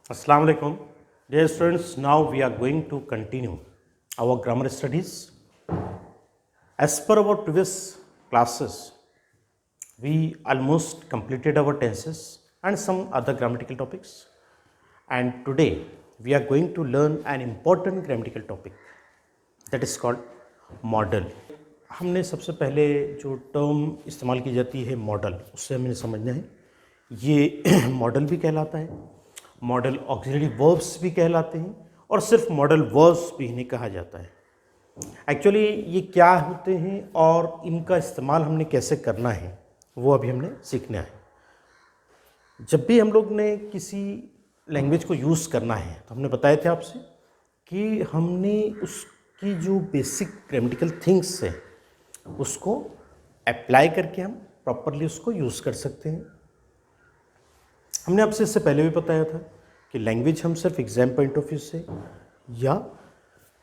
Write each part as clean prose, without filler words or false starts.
Assalamu alaikum. Dear students, now we are going to continue our grammar studies. As per our previous classes, we almost completed our tenses and some other grammatical topics. And today we are going to learn an important grammatical topic that is called model. हमने सबसे पहले जो term इस्तेमाल की जाती है model, उससे हमें समझना है ये मॉडल भी कहलाता है, मॉडल ऑक्सिलरी वर्ब्स भी कहलाते हैं और सिर्फ मॉडल वर्ब्स भी इन्हें कहा जाता है। एक्चुअली ये क्या होते हैं और इनका इस्तेमाल हमने कैसे करना है वो अभी हमने सीखना है। जब भी हम लोग ने किसी लैंग्वेज को यूज़ करना है तो हमने बताया थे आपसे कि हमने उसकी जो बेसिक ग्रामेटिकल थिंग्स है उसको अप्लाई करके हम प्रॉपरली उसको यूज़ कर सकते हैं। हमने आपसे इससे पहले भी बताया था कि लैंग्वेज हम सिर्फ एग्जाम पॉइंट ऑफ व्यू से या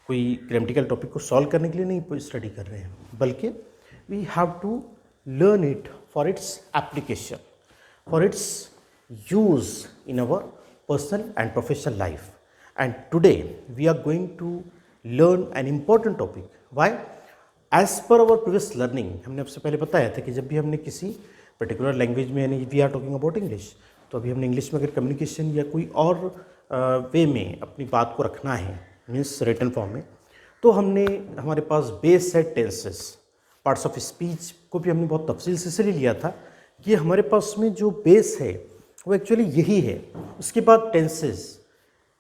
कोई ग्रामेटिकल टॉपिक को सॉल्व करने के लिए नहीं स्टडी कर रहे हैं, बल्कि we have to learn it for its application, for its use in our personal and professional life. And today we are going to learn an important topic. Why? As per our previous learning हमने आपसे पहले बताया था कि जब भी हमने किसी पर्टिकुलर लैंग्वेज में, यानी we are talking about English, तो अभी हमने इंग्लिश में अगर कम्युनिकेशन या कोई और वे में अपनी बात को रखना है, मीन्स रिटन फॉर्म में, तो हमने हमारे पास बेस है टेंसेस। पार्ट्स ऑफ स्पीच को भी हमने बहुत तफसील से इसलिए लिया था कि हमारे पास में जो बेस है वो एक्चुअली यही है। उसके बाद टेंसेस,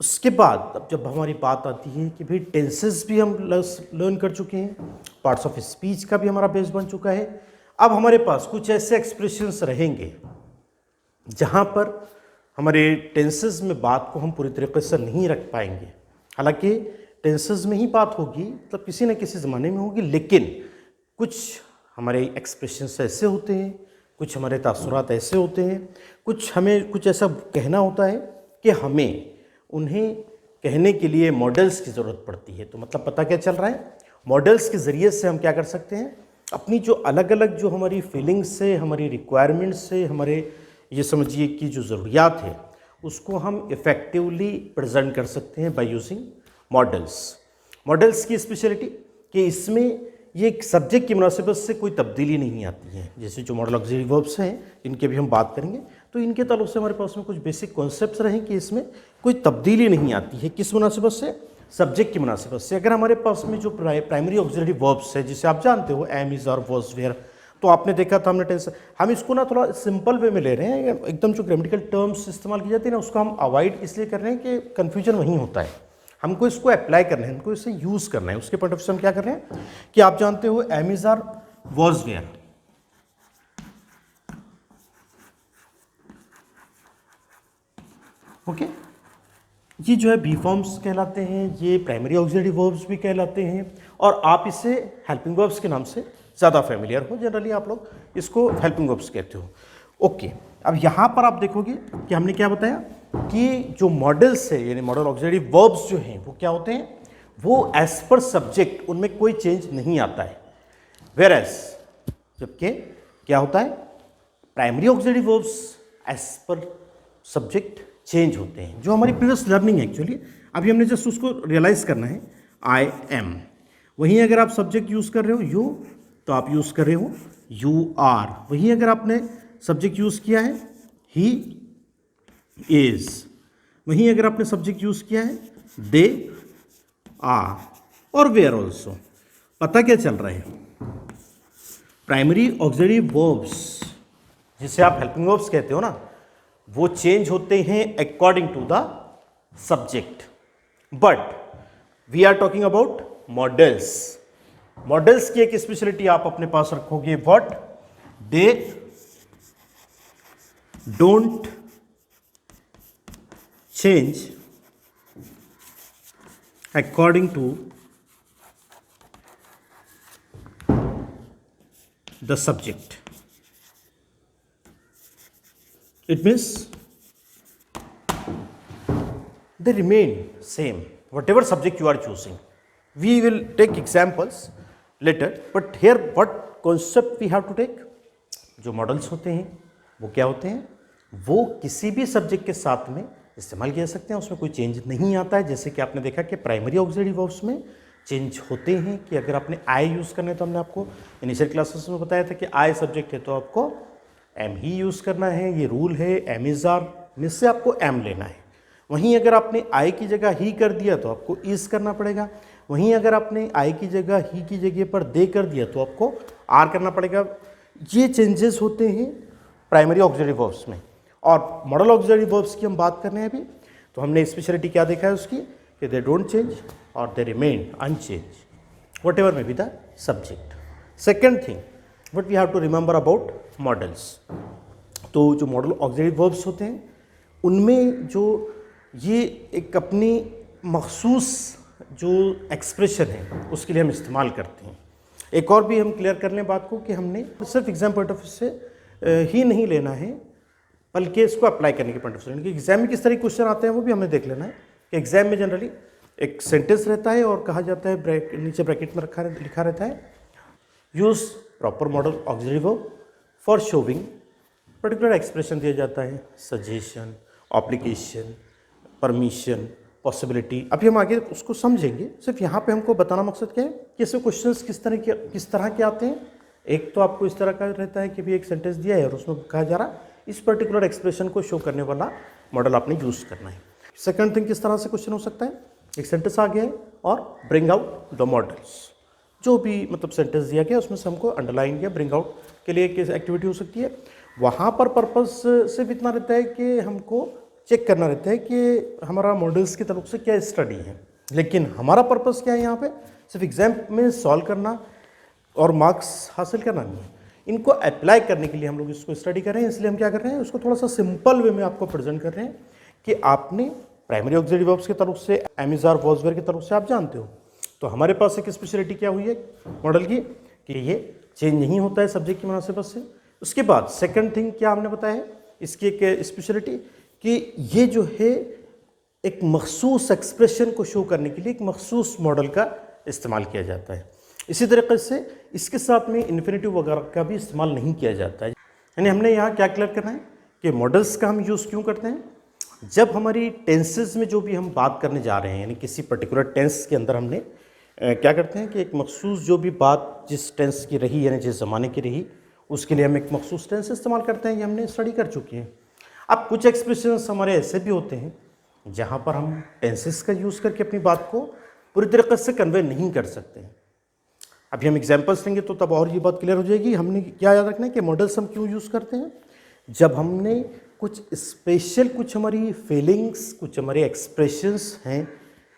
उसके बाद अब जब हमारी बात आती है कि भाई टेंसेस भी हम लर्न कर चुके हैं, पार्ट्स ऑफ स्पीच का भी हमारा बेस बन चुका है। अब हमारे पास कुछ ऐसे एक्सप्रेशंस रहेंगे जहाँ पर हमारे टेंसेस में बात को हम पूरी तरीके से नहीं रख पाएंगे। हालांकि टेंसेस में ही बात होगी, मतलब किसी न किसी ज़माने में होगी, लेकिन कुछ हमारे एक्सप्रेशंस ऐसे होते हैं, कुछ हमारे तासुरात ऐसे होते हैं, कुछ हमें कुछ ऐसा कहना होता है कि हमें उन्हें कहने के लिए मॉडल्स की ज़रूरत पड़ती है। तो मतलब पता क्या चल रहा है, मॉडल्स के ज़रिए से हम क्या कर सकते हैं, अपनी जो अलग अलग जो हमारी फीलिंग्स से, हमारी रिक्वायरमेंट्स से, हमारे ये समझिए कि जो ज़रूरियात है उसको हम इफ़ेक्टिवली प्रेजेंट कर सकते हैं बाय यूजिंग मॉडल्स। मॉडल्स की स्पेशलिटी कि इसमें ये एक सब्जेक्ट की मुनासिबत से कोई तब्दीली नहीं आती है। जैसे जो मॉडल ऑक्सिलरी वर्ब्स हैं इनके भी हम बात करेंगे, तो इनके ताल्लुक से हमारे पास में कुछ बेसिक कॉन्सेप्ट्स रहें कि इसमें कोई तब्दीली नहीं आती है। किस मुनासिबत से? सब्जेक्ट की मुनासिबत से। अगर हमारे पास में जो प्राइमरी ऑक्सिलरी वर्ब्स है, जिसे आप जानते हो एम, इज़ और वाज, वेयर, तो आपने देखा था हमने टेंस, हम इसको ना थोड़ा सिंपल वे में ले रहे हैं। एकदम जो ग्रामेटिकल टर्म्स इस्तेमाल की जाती है ना, उसको हम अवॉइड इसलिए कर रहे हैं कि कन्फ्यूजन वहीं होता है। हमको इसको अप्लाई करना है, हमको इसे यूज़ करना है। उसके पॉइंट ऑफ व्यू से हम क्या कर रहे हैं कि आप जानते हो एम, इज़ और वाज, वेयर, ओके, ये जो है बी फॉर्म्स कहलाते हैं, ये प्राइमरी ऑक्सिलरी वर्ब्स भी कहलाते हैं, और आप इसे हेल्पिंग वर्ब्स के नाम से ज़्यादा फेमिलियर हो। जनरली आप लोग इसको हेल्पिंग वर्ब्स कहते हो। ओके, अब यहाँ पर आप देखोगे कि हमने क्या बताया कि जो मॉडल्स है, यानी मॉडल ऑक्सिलरी वर्ब्स जो हैं वो क्या होते हैं, वो एज पर सब्जेक्ट उनमें कोई चेंज नहीं आता है। वेयर एज जबकि क्या होता है, primary auxiliary verbs as per subject change होते हैं। जो हमारी प्रीवियस लर्निंग है एक्चुअली, अभी हमने जस्ट उसको रियलाइज करना है। आई एम, वहीं अगर आप सब्जेक्ट यूज़ कर रहे हो यू, तो आप यूज़ कर रहे हो यू आर। वहीं अगर आपने सब्जेक्ट यूज़ किया है ही इज़, वहीं अगर आपने सब्जेक्ट यूज़ किया है दे आर, और वेयर ऑल्सो। पता क्या चल रहा है, प्राइमरी ऑक्सिलरी वर्ब्स जिसे आप हेल्पिंग वर्ब्स कहते हो ना, वो चेंज होते हैं according to the subject. But we are talking about modals. Modals की एक स्पेशलिटी आप अपने पास रखोगे, what? They don't change according to the subject. It means they remain same, whatever subject you are choosing. We will take examples later, but here what concept we have to take? जो models होते हैं वो क्या होते हैं, वो किसी भी सब्जेक्ट के साथ में इस्तेमाल किए जा सकते हैं, उसमें कोई चेंज नहीं आता है। जैसे कि आपने देखा कि प्राइमरी ऑक्सिलरी वर्ब्स में चेंज होते हैं कि अगर आपने आई यूज़ करना है तो हमने आपको इनिशियल क्लासेस में बताया था कि आई सब्जेक्ट है तो आपको एम ही यूज़ करना है, ये रूल है। एम इज़ आर में से आपको एम लेना है। वहीं अगर आपने आई की जगह ही कर दिया तो आपको इज़ करना पड़ेगा। वहीं अगर आपने आई की जगह ही की जगह पर दे कर दिया तो आपको आर करना पड़ेगा। ये चेंजेस होते हैं प्राइमरी ऑक्सिलरी वर्ब्स में। और मॉडल ऑक्सिलरी वर्ब्स की हम बात कर रहे हैं अभी, तो हमने स्पेशलिटी क्या देखा है उसकी कि दे डोंट चेंज और they remain unchange whatever may be the subject. Second thing what we have to remember about modals, तो जो मॉडल ऑक्सिलरी वर्ब्स होते हैं उनमें जो ये एक अपनी मखसूस जो एक्सप्रेशन है उसके लिए हम इस्तेमाल करते हैं। एक और भी हम क्लियर कर लें बात को कि हमने सिर्फ एग्जाम पॉइंट ऑफ व्यू से ही नहीं लेना है, बल्कि इसको अप्लाई करने के पॉइंट ऑफ व्यू से एग्जाम में किस तरह के क्वेश्चन आते हैं वो भी हमें देख लेना है। कि एग्जाम में जनरली एक सेंटेंस रहता है और कहा जाता है नीचे ब्रैकेट में लिखा रहता है use proper model auxiliary verb for showing particular expression दिया जाता है, सजेशन, ऑब्लिगेशन, परमिशन, पॉसिबिलिटी। अभी हम आगे उसको समझेंगे। सिर्फ यहाँ पे हमको बताना मकसद क्या है कि इसमें क्वेश्चंस किस तरह के आते हैं। एक तो आपको इस तरह का रहता है कि भी एक सेंटेंस दिया है और उसमें कहा जा रहा इस पर्टिकुलर एक्सप्रेशन को शो करने वाला मॉडल आपने यूज़ करना है। सेकंड थिंग किस तरह से क्वेश्चन हो सकता है, एक सेंटेंस आ गया है और ब्रिंग आउट द मॉडल्स, जो भी मतलब सेंटेंस दिया गया उसमें से हमको अंडरलाइन या ब्रिंग आउट के लिए किस एक्टिविटी हो सकती है। वहाँ पर पर्पस सिर्फ इतना रहता है कि हमको चेक करना रहता है कि हमारा मॉडल्स की तरफ से क्या स्टडी है, लेकिन हमारा पर्पस क्या है यहाँ पे सिर्फ एग्जाम में सॉल्व करना और मार्क्स हासिल करना नहीं है। इनको अप्लाई करने के लिए हम लोग इसको स्टडी कर रहे हैं, इसलिए हम क्या कर रहे हैं उसको थोड़ा सा सिंपल वे में आपको प्रेजेंट कर रहे हैं कि आपने प्राइमरी ऑक्सिलरी वर्ब्स की तरफ से am is are was were की तरफ से आप जानते हो। तो हमारे पास एक स्पेशलिटी क्या हुई है मॉडल की कि ये चेंज नहीं होता है सब्जेक्ट की मुनासिबत से। उसके बाद सेकंड थिंग क्या हमने बताया है इसकी एक स्पेशलिटी कि ये जो है एक मखसूस एक्सप्रेशन को शो करने के लिए एक मखसूस मॉडल का इस्तेमाल किया जाता है। इसी तरीके से इसके साथ में इन्फिनेटिव वगैरह का भी इस्तेमाल नहीं किया जाता है। यानी हमने यहाँ क्या क्लियर करना है कि मॉडल्स का हम यूज़ क्यों करते हैं, जब हमारी टेंसेस में जो भी हम बात करने जा रहे हैं यानी किसी पर्टिकुलर टेंस के अंदर हमने क्या करते हैं कि एक मखसूस जो भी बात जिस टेंस की रही यानी जिस ज़माने की रही उसके लिए हम एक मखसूस टेंस इस्तेमाल करते हैं। ये हमने स्टडी कर चुके हैं। अब कुछ एक्सप्रेशंस हमारे ऐसे भी होते हैं जहाँ पर हम टेंसेस का यूज़ करके अपनी बात को पूरी तरीके से कन्वे नहीं कर सकते हैं। अभी हम एग्जाम्पल्स लेंगे तो तब और ये बात क्लियर हो जाएगी। हमने क्या याद रखना है कि मॉडल्स हम क्यों यूज़ करते हैं, जब हमने कुछ स्पेशल कुछ हमारी फीलिंग्स कुछ हमारे एक्सप्रेशंस हैं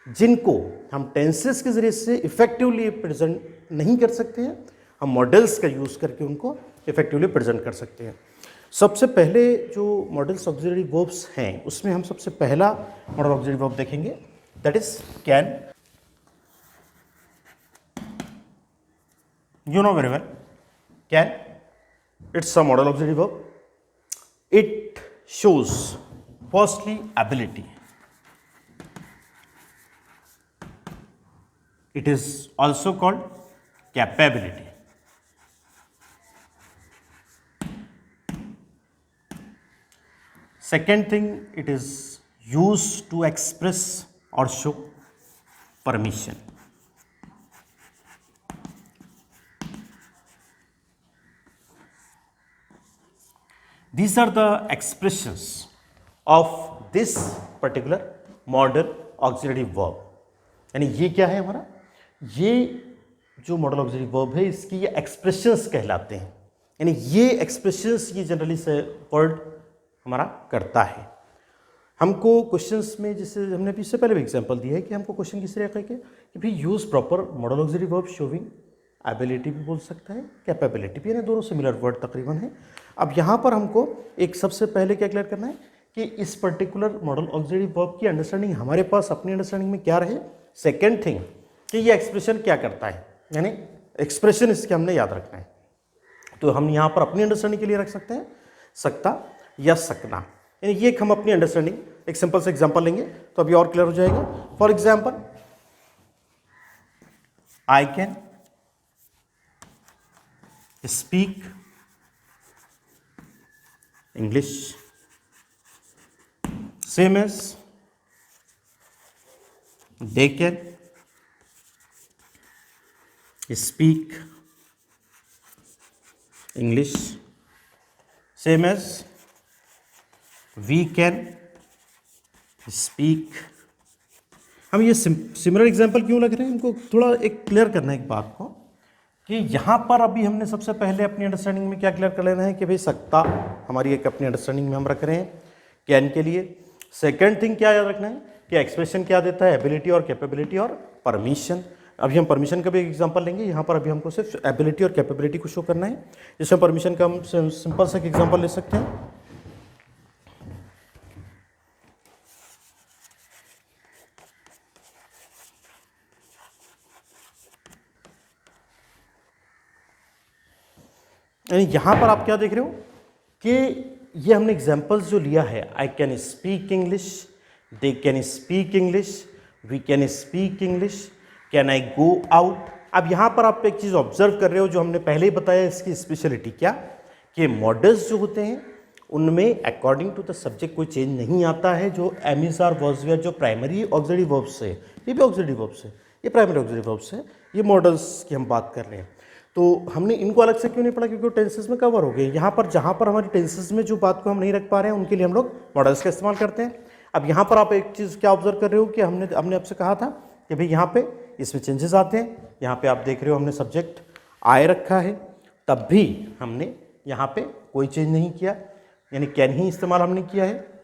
जिनको हम टेंसेस के ज़रिए से इफ़ेक्टिवली प्रेजेंट नहीं कर सकते हैं, हम मॉडल्स का यूज़ करके उनको इफ़ेक्टिवली प्रेजेंट कर सकते हैं। सबसे पहले जो मॉडल्स ऑक्सिलरी वर्ब्स हैं उसमें हम सबसे पहला मॉडल ऑक्सिलरी वर्ब देखेंगे that is can. You know very well, can, it's a model auxiliary verb. It shows firstly ability. It is also called capability. Second thing, it is used to express or show permission. These are the expressions of this particular model auxiliary verb. यानी ये क्या है हमारा, ये जो model auxiliary verb है इसकी ये एक्सप्रेशंस कहलाते हैं। यानी ये एक्सप्रेशंस ये जनरली से वर्ड हमारा करता है। हमको क्वेश्चंस में जैसे हमने अभी इससे पहले भी एग्जांपल दिया है कि हमको क्वेश्चन किस तरह के कि भाई use proper model auxiliary verb showing ability भी बोल सकता है, कैपेबिलिटी भी, यानी दोनों सिमिलर वर्ड तकरीबन है। अब यहाँ पर हमको एक सबसे पहले क्या क्लियर करना है कि इस पर्टिकुलर मॉडल ऑक्सिलरी वर्ब की अंडरस्टैंडिंग हमारे पास अपनी अंडरस्टैंडिंग में क्या रहे। सेकेंड थिंग कि ये एक्सप्रेशन क्या करता है, यानी एक्सप्रेशन इसके हमने याद रखना है। तो हम यहाँ पर अपनी अंडरस्टैंडिंग के लिए रख सकते हैं सकता या सकना, यानी ये हम अपनी अंडरस्टैंडिंग एक सिंपल से एग्जाम्पल लेंगे तो अभी और क्लियर हो जाएगा। For example, I can speak English same as they can speak English, same as we can speak. हम ये सिमिलर एग्जाम्पल क्यों लग रहे हैं, हमको थोड़ा एक क्लियर करना है एक बात को कि यहाँ पर अभी हमने सबसे पहले अपनी अंडरस्टैंडिंग में क्या क्लियर कर लेना है कि भाई सत्ता हमारी एक अपनी अंडरस्टैंडिंग में हम रख रहे हैं कैन के लिए। सेकंड थिंग क्या याद रखना है कि एक्सप्रेशन क्या देता है, एबिलिटी और कैपेबिलिटी और परमिशन। अभी हम परमिशन का भी एक एग्जांपल लेंगे, यहाँ पर अभी हमको सिर्फ एबिलिटी और कैपेबिलिटी को शो करना है। जिसमें परमिशन का हम सिंपल सा एक एग्जांपल ले सकते हैं। यानी यहाँ पर आप क्या देख रहे हो कि ये हमने एग्जाम्पल्स जो लिया है, I can speak English, they can speak English, we can speak English, can I go out. अब यहाँ पर आप एक चीज़ ऑब्जर्व कर रहे हो जो हमने पहले ही बताया, इसकी स्पेशलिटी क्या कि मॉडल्स जो होते हैं उनमें अकॉर्डिंग टू द सब्जेक्ट कोई चेंज नहीं आता है। जो एमिस आर वर्ब्स जो प्राइमरी ऑक्सिलरी वर्ब्स है, ये भी ऑक्सिलरी वर्ब्स है, ये प्राइमरी ऑक्सिलरी वर्ब्स है, ये मॉडल्स की हम बात कर रहे हैं। तो हमने इनको अलग से क्यों नहीं पढ़ा, क्योंकि वो टेंसेस में कवर हो गए। यहाँ पर जहाँ पर हमारी टेंसेस में जो बात को हम नहीं रख पा रहे हैं उनके लिए हम लोग मॉडल्स का इस्तेमाल करते हैं। अब यहाँ पर आप एक चीज़ क्या ऑब्जर्व कर रहे हो कि हमने आपसे कहा था कि भाई यहाँ पे इसमें चेंजेस आते हैं। यहाँ पे आप देख रहे हो हमने सब्जेक्ट आए रखा है, तब भी हमने यहाँ पे कोई चेंज नहीं किया, यानी कैन ही इस्तेमाल हमने किया है।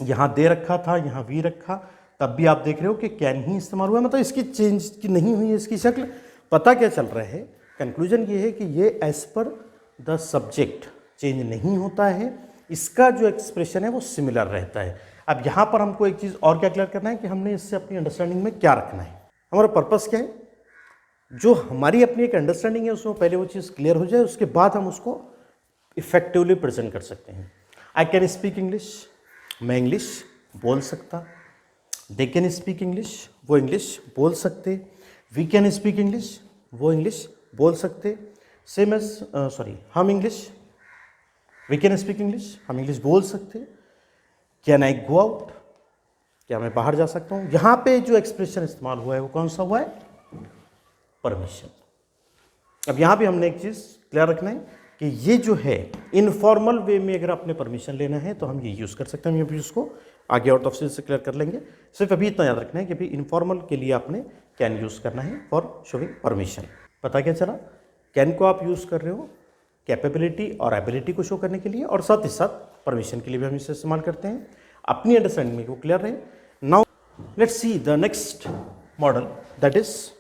यहाँ दे रखा था, यहाँ वी रखा, तब भी आप देख रहे हो कि कैन ही इस्तेमाल हुआ, मतलब इसकी चेंज की नहीं हुई है इसकी शक्ल। पता क्या चल रहा है, कंक्लूजन ये है कि ये as per the subject change नहीं होता है, इसका जो एक्सप्रेशन है वो सिमिलर रहता है। अब यहाँ पर हमको एक चीज़ और क्या क्लियर करना है कि हमने इससे अपनी अंडरस्टैंडिंग में क्या रखना है, हमारा पर्पस क्या है। जो हमारी अपनी एक अंडरस्टैंडिंग है उसमें पहले वो चीज़ क्लियर हो जाए, उसके बाद हम उसको इफेक्टिवली प्रेजेंट कर सकते हैं। आई कैन स्पीक इंग्लिश, मैं इंग्लिश बोल सकता। दे कैन स्पीक इंग्लिश, वो इंग्लिश बोल सकते। वी कैन स्पीक इंग्लिश, वो इंग्लिश बोल सकते। सेम एज हम English, we can speak English, हम इंग्लिश बोल सकते। कैन आई गो आउट, क्या मैं बाहर जा सकता हूँ। यहाँ पे जो एक्सप्रेशन इस्तेमाल हुआ है वो कौन सा हुआ है, परमिशन। अब यहाँ पे हमने एक चीज़ क्लियर रखना है कि ये जो है इनफॉर्मल वे में अगर आपने परमिशन लेना है तो हम ये यूज़ कर सकते हैं। हम ये उसको आगे और तफसील से क्लियर कर लेंगे। सिर्फ अभी इतना याद रखना है कि भाई इनफॉर्मल के लिए आपने कैन यूज़ करना है फॉर शोइंग परमिशन। पता क्या चला, कैन को आप यूज़ कर रहे हो कैपेबिलिटी और एबिलिटी को शो करने के लिए, और साथ ही साथ परमिशन के लिए भी हम इसे इस्तेमाल करते हैं। अपनी अंडरस्टैंडिंग में वो क्लियर रहे। Now let's see the next model, that is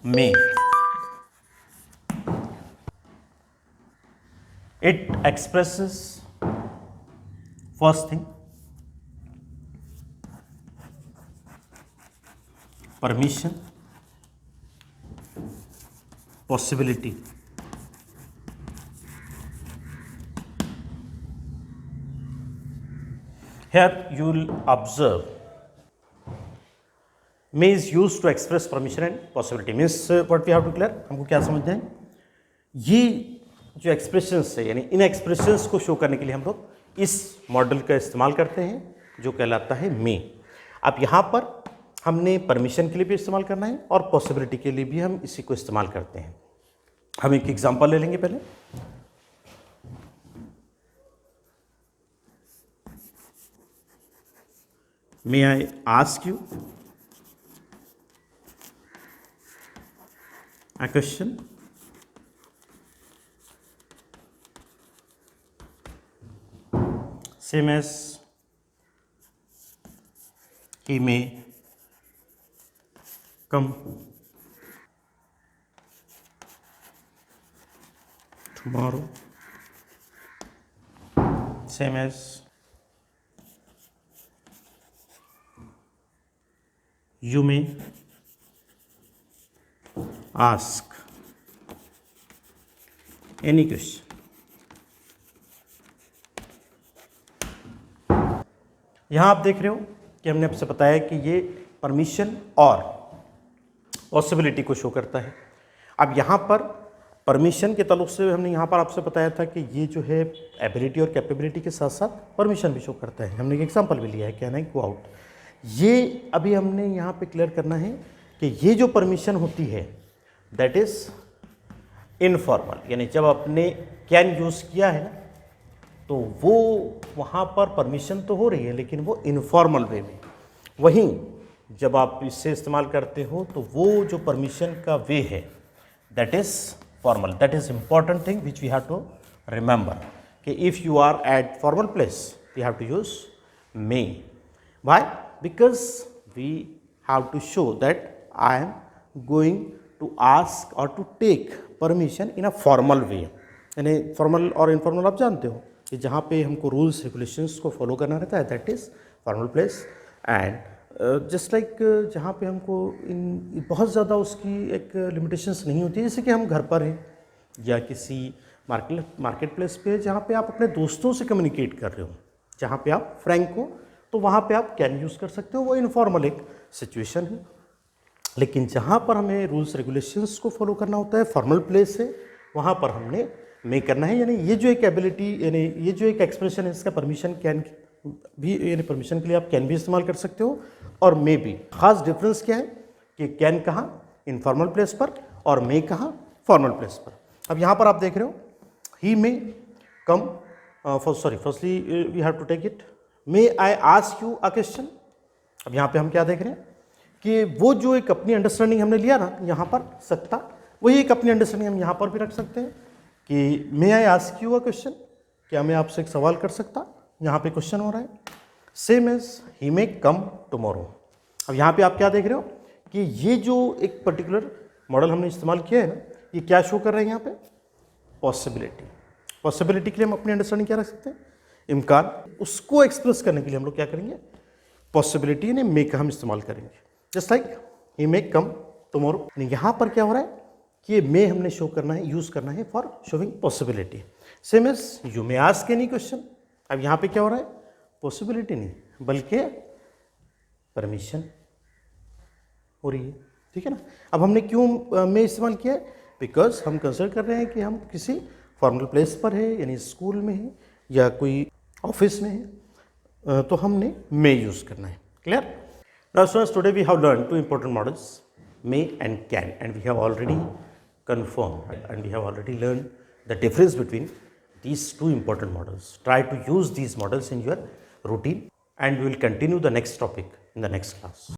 may. It expresses, first thing, permission, possibility. Here you will observe may is used to express permission and possibility. Means what we have to clear, हमको क्या समझना है, ये जो expressions है यानी इन expressions को show करने के लिए हम लोग इस मॉडल का इस्तेमाल करते हैं जो कहलाता है मे। अब यहाँ पर हमने परमिशन के लिए भी इस्तेमाल करना है और पॉसिबिलिटी के लिए भी हम इसी को इस्तेमाल करते हैं। हम एक एग्जांपल ले लेंगे पहले। May I ask you a question, same as he may come tomorrow, same as you may ask any question. यहाँ आप देख रहे हो कि हमने आपसे बताया कि ये परमिशन और पॉसिबिलिटी को शो करता है। अब यहाँ पर परमिशन के ताल्लुक से हमने यहाँ पर आपसे बताया था कि ये जो है एबिलिटी और कैपेबिलिटी के साथ साथ परमिशन भी शो करता है। हमने एक एग्जांपल भी लिया है, कहना है गो आउट। ये अभी हमने यहाँ पे क्लियर करना है कि ये जो परमिशन होती है दैट इज़ इनफॉर्मल, यानी जब आपने कैन यूज़ किया है ना तो वो वहाँ पर परमिशन तो हो रही है लेकिन वो इनफॉर्मल वे में। वहीं जब आप इससे इस्तेमाल करते हो तो वो जो परमिशन का वे है that is formal. That is important thing which we have to remember कि if you are at formal place we have to use may. Why? Because we have to show that I am going to ask और to take permission in a formal way. यानी formal और informal आप जानते हो कि जहाँ पे हमको रूल्स रेगुलेशंस को फॉलो करना रहता है that is formal place. And just like जहाँ पे हमको इन बहुत ज़्यादा उसकी एक लिमिटेशंस नहीं होती है, जैसे कि हम घर पर हैं या किसी मार्केट प्लेस पे जहाँ पे आप अपने दोस्तों से कम्युनिकेट कर रहे हो, जहाँ पे आप फ्रैंक हो, तो वहाँ पे आप कैन यूज़ कर सकते हो, वो इनफॉर्मल एक सिचुएशन है। लेकिन जहाँ पर हमें रूल्स रेगुलेशंस को फॉलो करना होता है फॉर्मल प्लेस है, वहाँ पर हमने मे करना है। यानी ये जो एक एबिलिटी, यानी ये जो एक एक्सप्रेशन है इसका परमिशन कैन भी, यानी परमिशन के लिए आप कैन भी इस्तेमाल कर सकते हो और मे भी। खास डिफरेंस क्या है कि कैन कहाँ इनफॉर्मल प्लेस पर और मे कहाँ फॉर्मल प्लेस पर। अब यहाँ पर आप देख रहे हो ही may come firstly we have to take it may I ask you a question. अब यहाँ पे हम क्या देख रहे हैं कि वो जो एक अपनी अंडरस्टैंडिंग हमने लिया ना यहाँ पर सकता, वही एक अपनी अंडरस्टैंडिंग हम यहाँ पर भी रख सकते हैं कि may I ask you a question, क्या मैं आपसे एक सवाल कर सकता, यहाँ पे क्वेश्चन हो रहा है। Same as he may come tomorrow. अब यहाँ पे आप क्या देख रहे हो कि ये जो एक पर्टिकुलर मॉडल हमने इस्तेमाल किया है ना, ये क्या शो कर रहे हैं यहाँ पे, पॉसिबिलिटी। पॉसिबिलिटी के लिए हम अपनी अंडरस्टैंडिंग क्या रख सकते हैं, इम्कान। उसको एक्सप्रेस करने के लिए हम लोग क्या करेंगे, पॉसिबिलिटी यानी मे का हम इस्तेमाल करेंगे। Just like he may come tomorrow. यहाँ पर क्या हो रहा है कि मे हमने शो करना है, यूज़ करना है for showing possibility. Same as you may ask any question. अब यहाँ पे क्या हो रहा है, पॉसिबिलिटी नहीं बल्कि परमिशन हो रही है, ठीक है ना। अब हमने क्यों मे इस्तेमाल किया है, बिकॉज हम कंसिडर कर रहे हैं कि हम किसी फॉर्मल प्लेस पर है, यानी स्कूल में है या कोई ऑफिस में है, तो हमने मे यूज़ करना है। Clear? Now students, today we have learned two important models, may and can, and we have already confirmed and we have already learned the difference between these two important models. Try to use these models in your routine and we will continue the next topic in the next class.